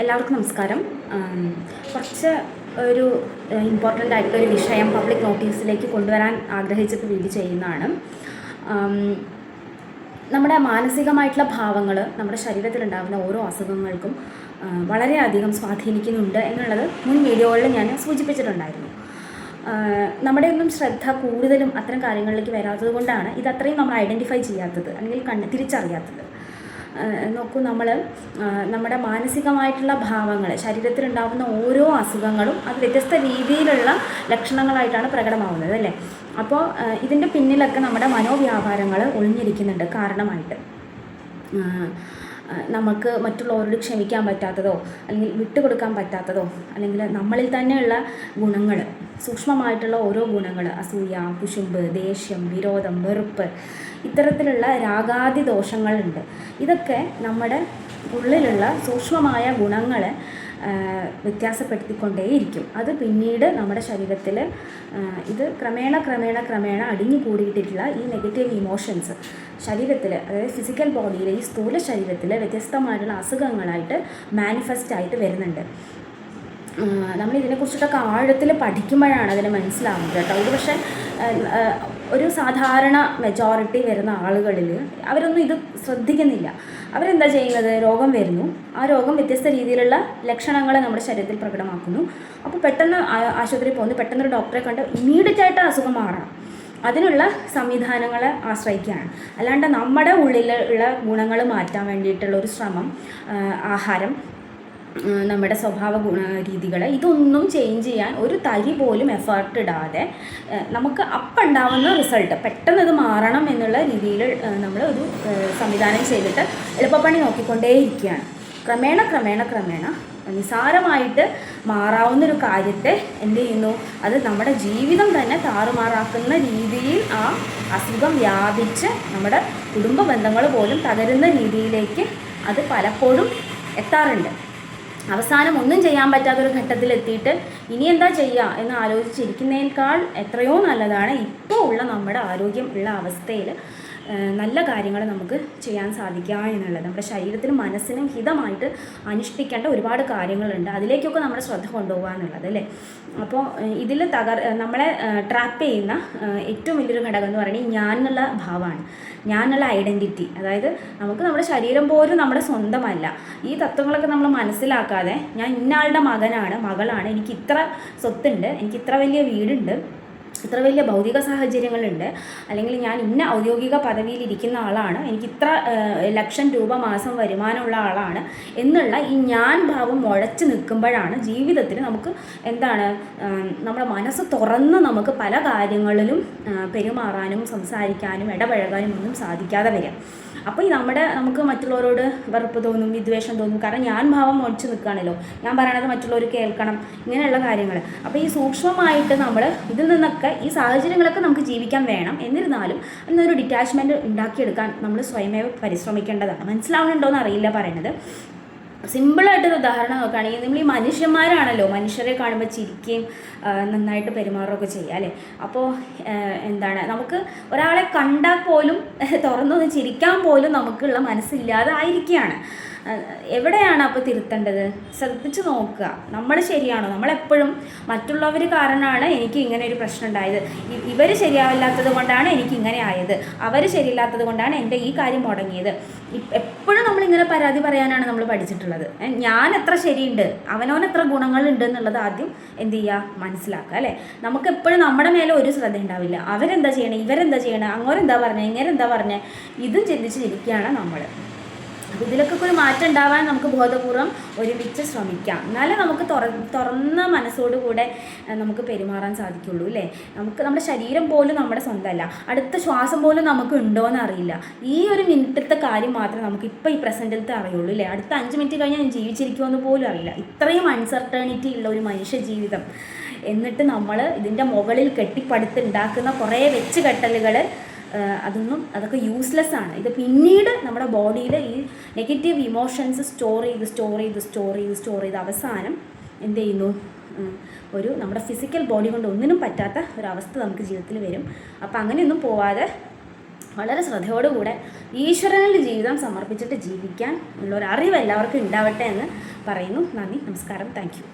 എല്ലാവർക്കും നമസ്കാരം. കുറച്ച് ഒരു ഇമ്പോർട്ടൻ്റ് ആയിട്ടുള്ളൊരു വിഷയം പബ്ലിക് നോട്ടീസിലേക്ക് കൊണ്ടുവരാൻ ആഗ്രഹിച്ചിട്ട് വീഡിയോ ചെയ്യുന്നതാണ്. നമ്മുടെ മാനസികമായിട്ടുള്ള ഭാവങ്ങൾ നമ്മുടെ ശരീരത്തിലുണ്ടാകുന്ന ഓരോ അസുഖങ്ങൾക്കും വളരെയധികം സ്വാധീനിക്കുന്നുണ്ട് എന്നുള്ളത് മുൻ വീഡിയോകളിൽ ഞാൻ സൂചിപ്പിച്ചിട്ടുണ്ടായിരുന്നു. നമ്മുടെ ഒന്നും ശ്രദ്ധ കൂടുതലും അത്തരം കാര്യങ്ങളിലേക്ക് വരാത്തത് കൊണ്ടാണ് ഇതത്രയും നമ്മൾ ഐഡൻറ്റിഫൈ ചെയ്യാത്തത് അല്ലെങ്കിൽ തിരിച്ചറിയാത്തത്. നോക്കൂ, നമ്മുടെ മാനസികമായിട്ടുള്ള ഭാവങ്ങൾ, ശരീരത്തിലുണ്ടാകുന്ന ഓരോ അസുഖങ്ങളും അത് വ്യത്യസ്ത രീതിയിലുള്ള ലക്ഷണങ്ങളായിട്ടാണ് പ്രകടമാവുന്നത് അല്ലേ. അപ്പോൾ ഇതിൻ്റെ പിന്നിലൊക്കെ നമ്മുടെ മനോവ്യാപാരങ്ങൾ ഒളിഞ്ഞിരിക്കുന്നുണ്ട് കാരണമായിട്ട്. നമുക്ക് മറ്റുള്ളവരോട് ക്ഷമിക്കാൻ പറ്റാത്തതോ അല്ലെങ്കിൽ വിട്ടുകൊടുക്കാൻ പറ്റാത്തതോ അല്ലെങ്കിൽ നമ്മളിൽ തന്നെയുള്ള ഗുണങ്ങൾ, സൂക്ഷ്മമായിട്ടുള്ള ഓരോ ഗുണങ്ങൾ, അസൂയ, കുശുമ്പ്, ദേഷ്യം, വിരോധം, വെറുപ്പ്, ഇത്തരത്തിലുള്ള രാഗാദി ദോഷങ്ങളുണ്ട്. ഇതൊക്കെ നമ്മുടെ ഉള്ളിലുള്ള സൂക്ഷ്മമായ ഗുണങ്ങളെ വ്യത്യാസപ്പെടുത്തിക്കൊണ്ടേയിരിക്കും. അത് പിന്നീട് നമ്മുടെ ശരീരത്തിൽ ഇത് ക്രമേണ അടിഞ്ഞു കൂടിയിട്ടിട്ടുള്ള ഈ നെഗറ്റീവ് ഇമോഷൻസ് ശരീരത്തിൽ, അതായത് ഫിസിക്കൽ ബോഡിയിൽ, ഈ സ്ഥൂല ശരീരത്തിൽ വ്യത്യസ്തമായിട്ടുള്ള അസുഖങ്ങളായിട്ട് മാനിഫെസ്റ്റ് ആയിട്ട് വരുന്നുണ്ട്. നമ്മൾ ഇതിനെക്കുറിച്ചിട്ടൊക്കെ ആഴത്തിൽ പഠിക്കുമ്പോഴാണ് അതിന് മനസ്സിലാവുന്നത് കേട്ടോ. ഇത് പക്ഷേ ഒരു സാധാരണ മെജോറിറ്റി വരുന്ന ആളുകളിൽ അവരൊന്നും ഇത് ശ്രദ്ധിക്കുന്നില്ല. അവരെന്താ ചെയ്യുന്നത്? രോഗം വരുന്നു, ആ രോഗം വ്യത്യസ്ത രീതിയിലുള്ള ലക്ഷണങ്ങൾ നമ്മുടെ ശരീരത്തിൽ പ്രകടമാക്കുന്നു. അപ്പോൾ പെട്ടെന്ന് ആശുപത്രിയിൽ പോകുന്നു, പെട്ടെന്നൊരു ഡോക്ടറെ കണ്ട് ഇമ്മീഡിയറ്റായിട്ട് അസുഖം മാറണം. അതിനുള്ള സംവിധാനങ്ങളെ ആശ്രയിക്കുകയാണ്. അല്ലാണ്ട് നമ്മുടെ ഉള്ളിലുള്ള ഗുണങ്ങൾ മാറ്റാൻ വേണ്ടിയിട്ടുള്ള ഒരു ശ്രമം, ആഹാരം, നമ്മുടെ സ്വഭാവ രീതികൾ, ഇതൊന്നും ചേഞ്ച് ചെയ്യാൻ ഒരു തരി പോലും എഫേർട്ട് ഇടാതെ നമുക്ക് അപ്പം ഉണ്ടാവുന്ന റിസൾട്ട് പെട്ടെന്ന് ഇത് മാറണം എന്നുള്ള രീതിയിൽ നമ്മൾ ഒരു സംവിധാനം ചെയ്തിട്ട് എളുപ്പപ്പണി നോക്കിക്കൊണ്ടേയിരിക്കുകയാണ്. ക്രമേണ നിസാരമായിട്ട് മാറാവുന്നൊരു കാര്യത്തെ എന്ത് ചെയ്യുന്നു? അത് നമ്മുടെ ജീവിതം തന്നെ താറുമാറാക്കുന്ന രീതിയിൽ ആ അസുഖം വ്യാപിച്ച് നമ്മുടെ കുടുംബ ബന്ധങ്ങൾ പോലും തകരുന്ന രീതിയിലേക്ക് അത് പലപ്പോഴും എത്താറുണ്ട്. അവസാനം ഒന്നും ചെയ്യാൻ പറ്റാത്തൊരു ഘട്ടത്തിലെത്തിയിട്ട് ഇനി എന്താ ചെയ്യുക എന്ന് ആലോചിച്ചിരിക്കുന്നതിനേക്കാൾ എത്രയോ നല്ലതാണ് ഇപ്പോൾ ഉള്ള നമ്മുടെ ആരോഗ്യം ഉള്ള അവസ്ഥയിൽ നല്ല കാര്യങ്ങൾ നമുക്ക് ചെയ്യാൻ സാധിക്കുക എന്നുള്ളത്. നമ്മുടെ ശരീരത്തിനും മനസ്സിനും ഹിതമായിട്ട് അനുഷ്ഠിക്കേണ്ട ഒരുപാട് കാര്യങ്ങളുണ്ട്. അതിലേക്കൊക്കെ നമ്മുടെ ശ്രദ്ധ കൊണ്ടുപോകുക എന്നുള്ളത് അല്ലേ. അപ്പോൾ ഇതിൽ നമ്മളെ ട്രാപ്പ് ചെയ്യുന്ന ഏറ്റവും വലിയൊരു ഘടകം എന്ന് പറയുന്നത് ഞാൻ എന്നുള്ള ഭാവമാണ്, ഞാൻ എന്നുള്ള ഐഡൻറ്റിറ്റി. അതായത് നമുക്ക് നമ്മുടെ ശരീരം പോലും നമ്മുടെ സ്വന്തമല്ല. ഈ തത്വങ്ങളൊക്കെ നമ്മൾ മനസ്സിലാക്കാതെ ഞാൻ ഇന്നയാളുടെ മകളാണ്, എനിക്ക് ഇത്ര സ്വത്തുണ്ട്, എനിക്ക് ഇത്ര വലിയ വീടുണ്ട്, ഇത്ര വലിയ ഭൗതിക സാഹചര്യങ്ങളുണ്ട്, അല്ലെങ്കിൽ ഞാൻ ഇന്ന ഔദ്യോഗിക പദവിയിൽ ഇരിക്കുന്ന ആളാണ്, എനിക്ക് ഇത്ര ലക്ഷം രൂപ മാസം വരുമാനമുള്ള ആളാണ് എന്നുള്ള ഈ ഞാൻ ഭാവം മുഴച്ച് നിൽക്കുമ്പോഴാണ് ജീവിതത്തിൽ നമുക്ക് നമ്മുടെ മനസ്സ് തുറന്ന് നമുക്ക് പല കാര്യങ്ങളിലും പെരുമാറാനും സംസാരിക്കാനും ഇടപഴകാനും ഒന്നും സാധിക്കാതെ വരിക. അപ്പോൾ നമുക്ക് മറ്റുള്ളവരോട് വെറുപ്പ് തോന്നും, വിദ്വേഷം തോന്നും. കാരണം ഞാൻ ഭാവം മുഴച്ച് നിൽക്കുകയാണല്ലോ, ഞാൻ പറയണത് മറ്റുള്ളവർ കേൾക്കണം, ഇങ്ങനെയുള്ള കാര്യങ്ങൾ. അപ്പോൾ ഈ സൂക്ഷ്മമായിട്ട് നമ്മൾ ഇതിൽ നിന്നൊക്കെ, ഈ സാഹചര്യങ്ങളൊക്കെ നമുക്ക് ജീവിക്കാൻ വേണം. എന്നിരുന്നാലും എന്നൊരു ഡിറ്റാച്ച്മെൻറ്റ് ഉണ്ടാക്കിയെടുക്കാൻ നമ്മൾ സ്വയമേ പരിശ്രമിക്കേണ്ടതാണ്. മനസ്സിലാവുന്നുണ്ടോ എന്ന് അറിയില്ല പറയണത്. സിമ്പിളായിട്ടൊരു ഉദാഹരണം നോക്കുകയാണെങ്കിൽ, നമ്മൾ ഈ മനുഷ്യന്മാരാണല്ലോ, മനുഷ്യരെ കാണുമ്പോൾ ചിരിക്കുകയും നന്നായിട്ട് പെരുമാറുകയൊക്കെ ചെയ്യുക അല്ലേ. അപ്പോൾ നമുക്ക് ഒരാളെ കണ്ടാൽ പോലും തുറന്നൊന്ന് ചിരിക്കാൻ പോലും നമുക്കുള്ള മനസ്സില്ലാതെ ആയിരിക്കുകയാണ്. എവിടെയാണ് അപ്പോൾ തിരുത്തേണ്ടത്? ശ്രദ്ധിച്ച് നോക്കുക, നമ്മൾ ശരിയാണോ? നമ്മളെപ്പോഴും മറ്റുള്ളവർ കാരണമാണ് എനിക്ക് ഇങ്ങനെ ഒരു പ്രശ്നം ഉണ്ടായത്, ഇവർ ശരിയാവില്ലാത്തത് കൊണ്ടാണ് എനിക്ക് ഇങ്ങനെ ആയത്, അവർ ശരിയില്ലാത്തത് കൊണ്ടാണ് എൻ്റെ ഈ കാര്യം മുടങ്ങിയത്. എപ്പോഴും നമ്മളിങ്ങനെ പരാതി പറയാനാണ് നമ്മൾ പഠിച്ചിട്ടുള്ളത്. ഞാൻ എത്ര ശരിയുണ്ട്, അവനവനെത്ര ഗുണങ്ങളുണ്ട് എന്നുള്ളത് ആദ്യം എന്ത് ചെയ്യുക? മനസ്സിലാക്കുക അല്ലേ. നമുക്കെപ്പോഴും നമ്മുടെ മേലെ ഒരു ശ്രദ്ധ ഉണ്ടാവില്ല. അവരെന്താ ചെയ്യണേ, ഇവരെന്താ ചെയ്യണേ, അങ്ങോരെന്താ പറഞ്ഞേ, ഇങ്ങനെന്താ പറഞ്ഞേ, ഇതും ചിന്തിച്ചിരിക്കുകയാണ് നമ്മൾ. അപ്പോൾ ഇതിലൊക്കെ ഒരു മാറ്റം ഉണ്ടാവാൻ നമുക്ക് ബോധപൂർവം ഒരുമിച്ച് ശ്രമിക്കാം. എന്നാലേ നമുക്ക് തുറന്ന മനസ്സോടുകൂടെ നമുക്ക് പെരുമാറാൻ സാധിക്കുള്ളൂ അല്ലേ. നമ്മുടെ ശരീരം പോലും നമ്മുടെ സ്വന്തമല്ല, അടുത്ത ശ്വാസം പോലും നമുക്ക് ഉണ്ടോയെന്ന് അറിയില്ല. ഈ ഒരു മിനിറ്റത്തെ കാര്യം മാത്രമേ നമുക്ക് ഇപ്പോൾ ഈ പ്രസൻറ്റിലത്തെ അറിയുള്ളൂ അല്ലേ. അടുത്ത 5 മിനിറ്റ് കഴിഞ്ഞാൽ ഞാൻ ജീവിച്ചിരിക്കുമെന്ന് പോലും അറിയില്ല. ഇത്രയും അൺസർട്ടണിറ്റി ഉള്ള ഒരു മനുഷ്യ ജീവിതം. എന്നിട്ട് നമ്മൾ ഇതിൻ്റെ മുകളിൽ കെട്ടിപ്പടുത്തുണ്ടാക്കുന്ന കുറേ വെച്ചുകെട്ടലുകൾ, അതൊക്കെ യൂസ്ലെസ് ആണ്. ഇത് പിന്നീട് നമ്മുടെ ബോഡിയിൽ ഈ നെഗറ്റീവ് ഇമോഷൻസ് സ്റ്റോർ ചെയ്ത് അവസാനം എന്ത് ചെയ്യുന്നു? നമ്മുടെ ഫിസിക്കൽ ബോഡി കൊണ്ട് ഒന്നിനും പറ്റാത്ത ഒരവസ്ഥ നമുക്ക് ജീവിതത്തിൽ വരും. അപ്പോൾ അങ്ങനെയൊന്നും പോവാതെ വളരെ ശ്രദ്ധയോടുകൂടെ ഈശ്വരനിൽ ജീവിതം സമർപ്പിച്ചിട്ട് ജീവിക്കാൻ ഉള്ളൊരറിവ് എല്ലാവർക്കും ഉണ്ടാവട്ടെ എന്ന് പറയുന്നു. നന്ദി, നമസ്കാരം, താങ്ക് യു.